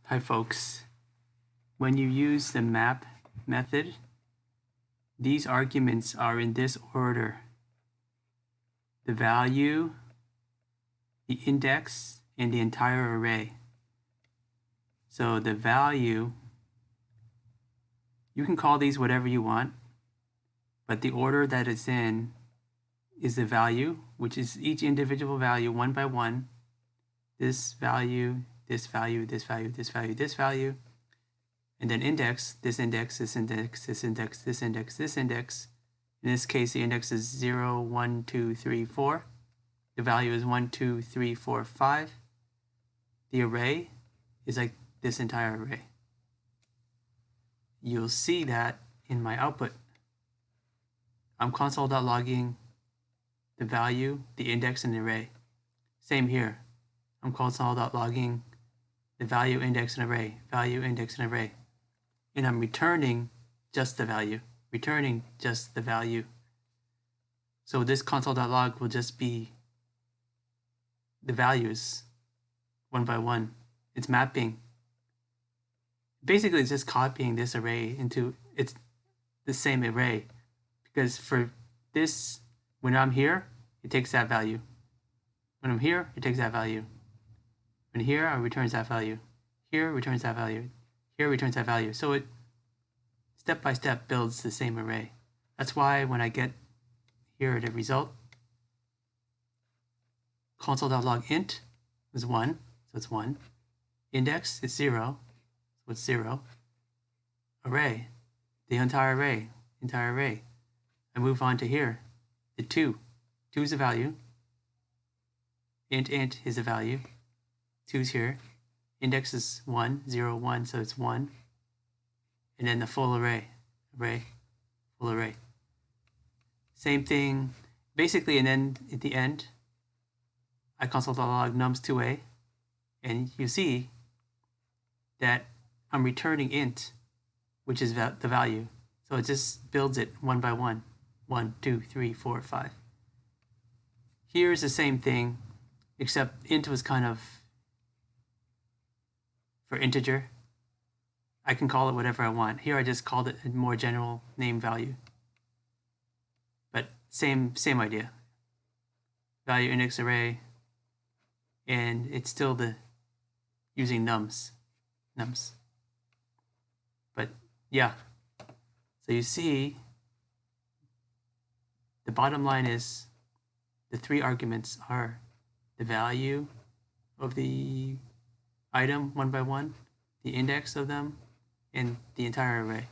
Hi folks, when you use the map method, these arguments are in this order: the value, the index, and the entire array. So the value, you can call these whatever you want, but the order that it's in is the value, which is each individual value one by one. This value, this value, this value, this value, this value, and then index, this index, this index, this index, this index, this index. In this case, the index is 0, 1, 2, 3, 4. The value is 1, 2, 3, 4, 5. The array is like this entire array. You'll see that in my output. I'm console.logging the value, the index, and the array. Same here. I'm console.logging the value, index, and array, value, index, and array. And I'm returning just the value, returning just the value. So this console.log will just be the values one by one. It's mapping. Basically, it's just copying this array into it's the same array, because for this, when I'm here, it takes that value. When I'm here, it takes that value. When here, it returns that value. Here, returns that value. Here, returns that value. So it step by step builds the same array. That's why when I get here the result, console.log int is 1, so it's 1. Index is 0, so it's 0. Array, the entire array. I move on to here, the 2. 2 is the value. Int is the value. 2's here. Index is 1, 0, 1, so it's 1. And then the full array, full array. Same thing, basically, and then at the end, I console.log nums2a, and you see that I'm returning int, which is the value. So it just builds it one by one. 1, 2, 3, 4, 5. Here's the same thing, except int was kind of for integer. I can call it whatever I want. Here I just called it a more general name value. But same idea. Value, index, array, and it's still the using nums. But yeah, so you see the bottom line is the 3 arguments are the value of the item one by one, the index of them, and the entire array.